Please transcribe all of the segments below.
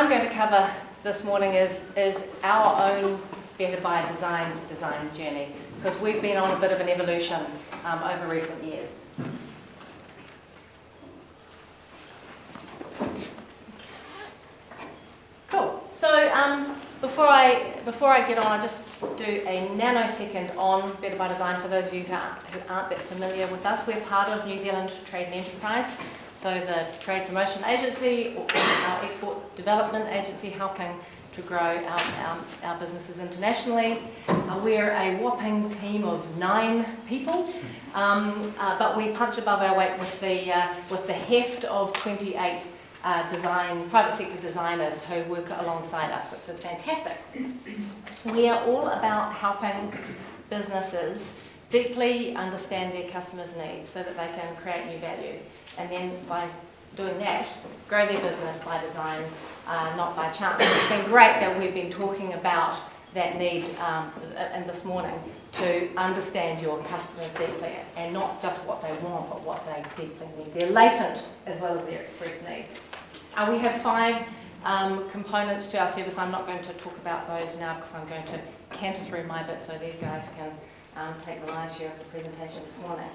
I'm going to cover this morning is our own Better by Design's design journey, because we've been on a bit of an evolution over recent years. Cool. So before I get on, I'll just do a nanosecond on Better by Design for those of you who aren't that familiar with us. We're part of New Zealand Trade and Enterprise, so the trade promotion agency, or our export development agency, helping to grow our businesses internationally. We're a whopping team of 9 people, but we punch above our weight with the heft of 28 private sector designers who work alongside us, which is fantastic. We are all about helping businesses deeply understand their customers' needs so that they can create new value, and then by doing that, grow their business by design, not by chance. And it's been great that we've been talking about that need and this morning, to understand your customers deeply, and not just what they want, but what they deeply need. They're latent as well as their express needs. We have 5 components to our service. I'm not going to talk about those now because I'm going to canter through my bit so these guys can take the lion's share of the presentation this morning.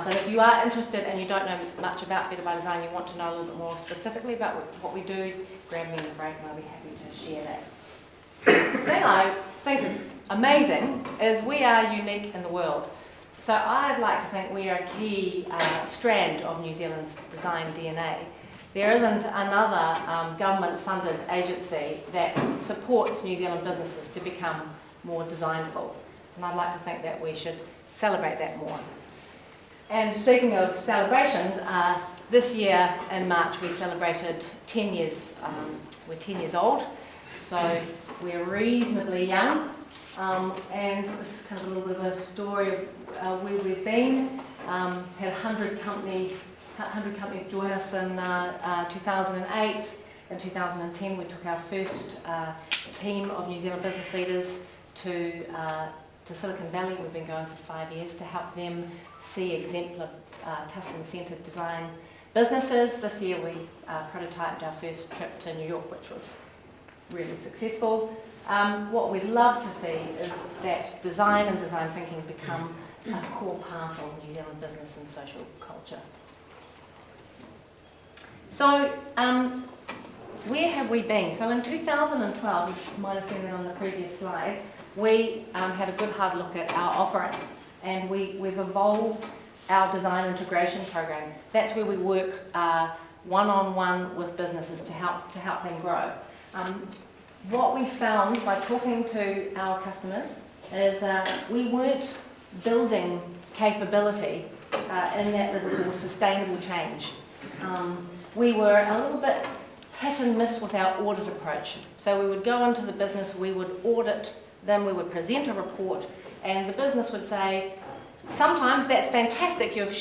But if you are interested and you don't know much about Better by Design, you want to know a little bit more specifically about what we do, grab me in the break and I'll be happy to share that. The thing I think is amazing is we are unique in the world. So I'd like to think we are a key strand of New Zealand's design DNA. There isn't another government-funded agency that supports New Zealand businesses to become more designful. And I'd like to think that we should celebrate that more. And speaking of celebration, this year in March we celebrated 10 years. We're 10 years old, so we're reasonably young. And this is kind of a little bit of a story of where we've been. Had 100 companies join us in 2008. In 2010 we took our first team of New Zealand business leaders to Silicon Valley. We've been going for 5 years to help them see exemplar customer-centred design businesses. This year we prototyped our first trip to New York, which was really successful. What we'd love to see is that design and design thinking become a core part of New Zealand business and social culture. So where have we been? So in 2012, you might have seen that on the previous slide, we had a good hard look at our offering, and we've evolved our design integration program. That's where we work one-on-one with businesses to help them grow. What we found by talking to our customers is we weren't building capability in that business or sustainable change. We were a little bit hit and miss with our audit approach. So we would go into the business, we would audit them, we would present a report, and the business would say, sometimes that's fantastic, you've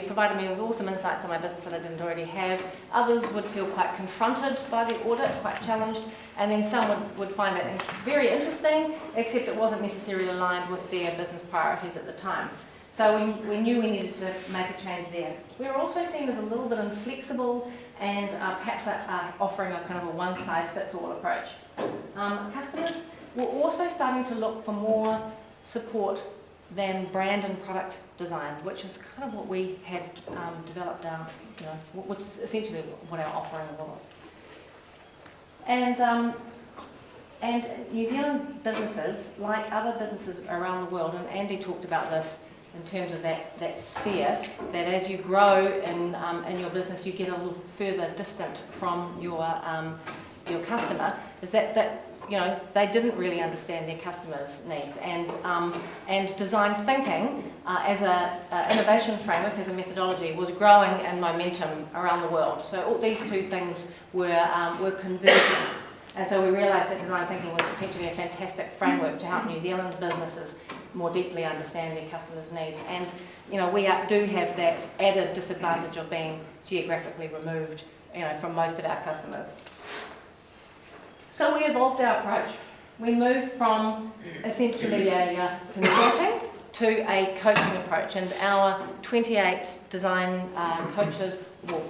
provided me with awesome insights on my business that I didn't already have. Others would feel quite confronted by the audit, quite challenged, and then some would find it very interesting, except it wasn't necessarily aligned with their business priorities at the time. So we knew we needed to make a change there. We were also seen as a little bit inflexible and perhaps offering a kind of a one-size-fits-all approach. Customers were also starting to look for more support than brand and product design, which is kind of what we had developed which is essentially what our offering was. And New Zealand businesses, like other businesses around the world, and Andy talked about this in terms of that sphere, that as you grow in your business, you get a little further distant from your customer, is that they didn't really understand their customers' needs, and design thinking as an innovation framework, as a methodology, was growing in momentum around the world. So all these two things were converging, and so we realised that design thinking was potentially a fantastic framework to help New Zealand businesses more deeply understand their customers' needs. And we do have that added disadvantage of being geographically removed, from most of our customers. So we evolved our approach. We moved from essentially a consulting to a coaching approach, and our 28 design coaches, or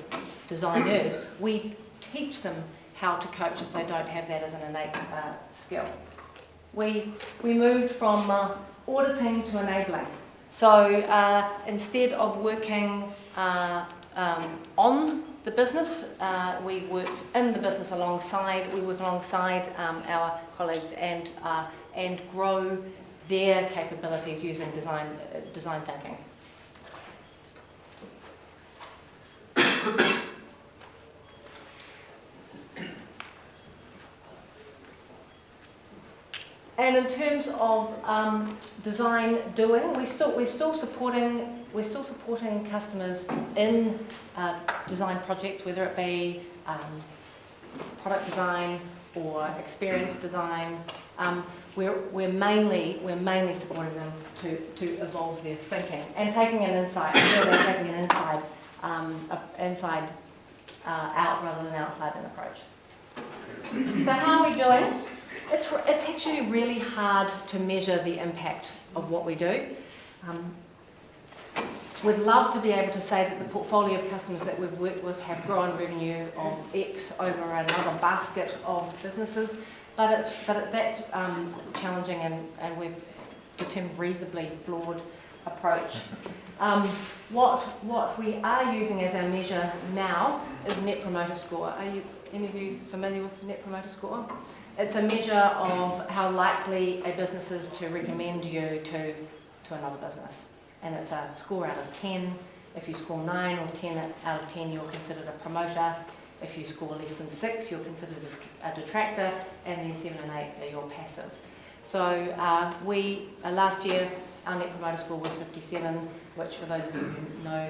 designers, we teach them how to coach if they don't have that as an innate skill. We moved from auditing to enabling. So instead of working on the business, we worked in the business alongside. We work alongside our colleagues and grow their capabilities using design thinking. And in terms of design doing, we're still supporting customers in design projects, whether it be product design or experience design. We're mainly supporting them to evolve their thinking and taking an insight, inside out rather than outside in approach. So how are we doing? It's actually really hard to measure the impact of what we do. We'd love to be able to say that the portfolio of customers that we've worked with have grown revenue of X over another basket of businesses, but that's challenging, and we've determined reasonably flawed approach. What we are using as our measure now is Net Promoter Score. Are any of you familiar with Net Promoter Score? It's a measure of how likely a business is to recommend you to another business. And it's a score out of 10. If you score 9 or 10 out of 10, you're considered a promoter. If you score less than 6, you're considered a detractor. And then 7 and 8, you're passive. So last year, our Net Promoter Score was 57, which for those of you who know,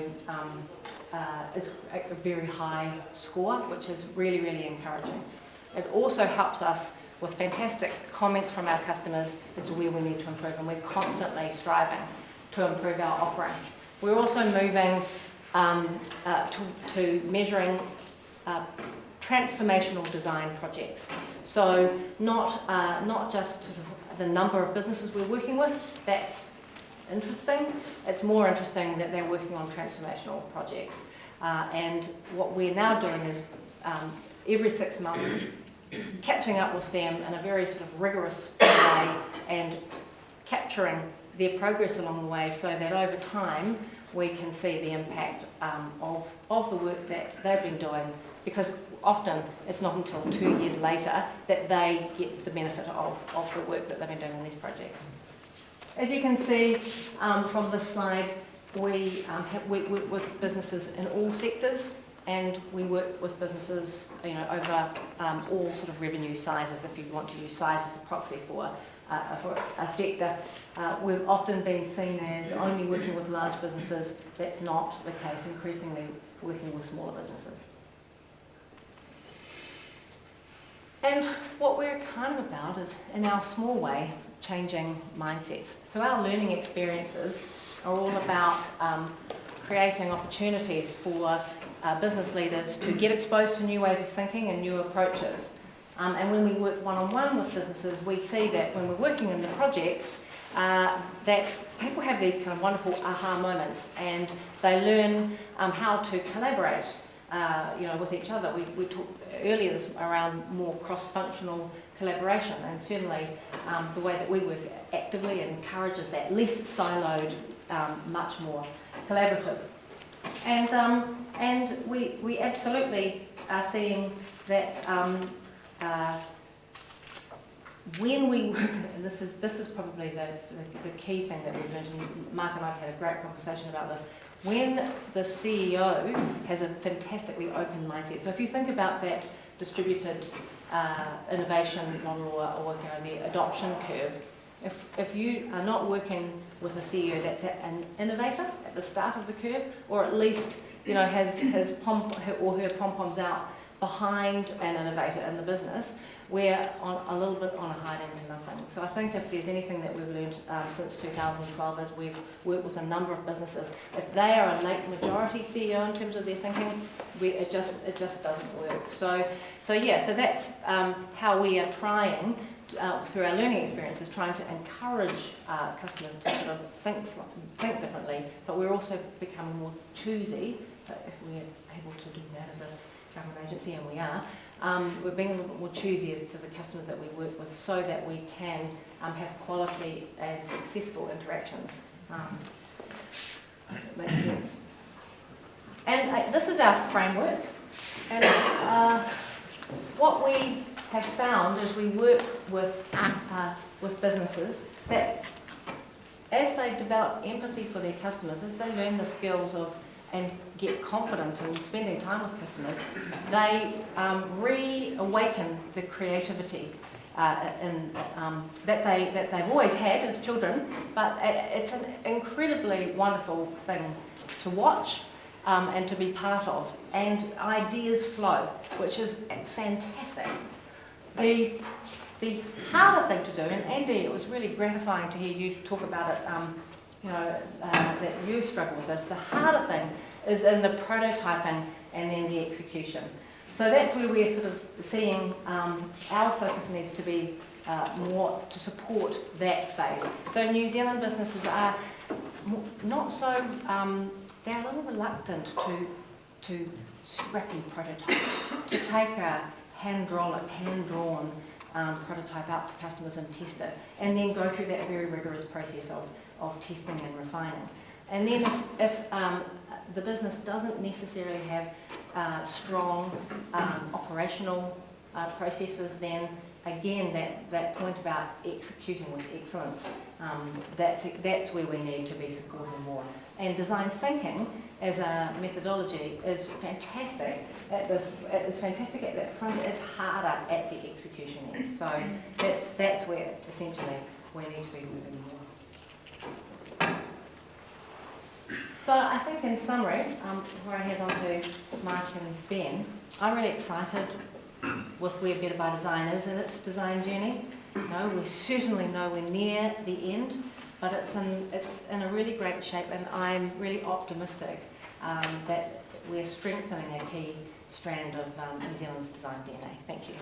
is a very high score, which is really, really encouraging. It also helps us with fantastic comments from our customers as to where we need to improve, and we're constantly striving to improve our offering. We're also moving to measuring transformational design projects. So not just sort of the number of businesses we're working with, that's interesting. It's more interesting that they're working on transformational projects. And what we're now doing is every 6 months catching up with them in a very sort of rigorous way and capturing their progress along the way, so that over time we can see the impact of the work that they've been doing, because often it's not until 2 years later that they get the benefit of the work that they've been doing in these projects. As you can see from this slide, we work with businesses in all sectors, and we work with businesses, over all sort of revenue sizes, if you want to use size as a proxy for a sector. We've often been seen as only working with large businesses. That's not the case, increasingly working with smaller businesses. And what we're kind of about is, in our small way, changing mindsets. So our learning experiences are all about creating opportunities for business leaders to get exposed to new ways of thinking and new approaches. And when we work one-on-one with businesses, we see that when we're working in the projects, that people have these kind of wonderful aha moments, and they learn how to collaborate, with each other. We talked earlier around more cross-functional collaboration, and certainly the way that we work actively encourages that, less siloed, much more collaborative. And we absolutely are seeing that when we work, and this is probably the key thing that we've learned, and Mark and I have had a great conversation about this, when the CEO has a fantastically open mindset. So if you think about that distributed innovation model or the adoption curve, if you are not working with a CEO that's an innovator at the start of the curve, or at least has his her pom-poms out behind an innovator in the business, we're a little bit on a hiding to nothing. So I think if there's anything that we've learned since 2012 is we've worked with a number of businesses. If they are a late majority CEO in terms of their thinking, it just doesn't work. So that's how we are trying through our learning experiences, trying to encourage customers to sort of think differently, but we're also becoming more choosy, if we're able to do that as a government agency, and we are, we're being a little bit more choosy as to the customers that we work with so that we can have quality and successful interactions. That makes sense. And this is our framework. And what we have found is we work with businesses that as they develop empathy for their customers, as they learn the skills of and get confident in spending time with customers, they reawaken the creativity that they've always had as children, but it's an incredibly wonderful thing to watch and to be part of, and ideas flow, which is fantastic. The harder thing to do, and Andy, it was really gratifying to hear you talk about it, that you struggle with this. The harder thing is in the prototyping and then the execution. So that's where we're sort of seeing our focus needs to be more to support that phase. So New Zealand businesses are not so, they're a little reluctant to scrappy prototype, to take a hand-drawn prototype out to customers and test it, and then go through that very rigorous process of testing and refining. And then if the business doesn't necessarily have strong operational processes, then again that point about executing with excellence, that's where we need to be supporting more. And design thinking as a methodology is fantastic. It's fantastic at that front. It's harder at the execution end. So that's where essentially we need to be moving more. So I think in summary, before I head on to Mark and Ben, I'm really excited with where Better by Design is in its design journey. We're certainly nowhere near the end, but it's in a really great shape, and I'm really optimistic that we're strengthening a key strand of New Zealand's design DNA. Thank you.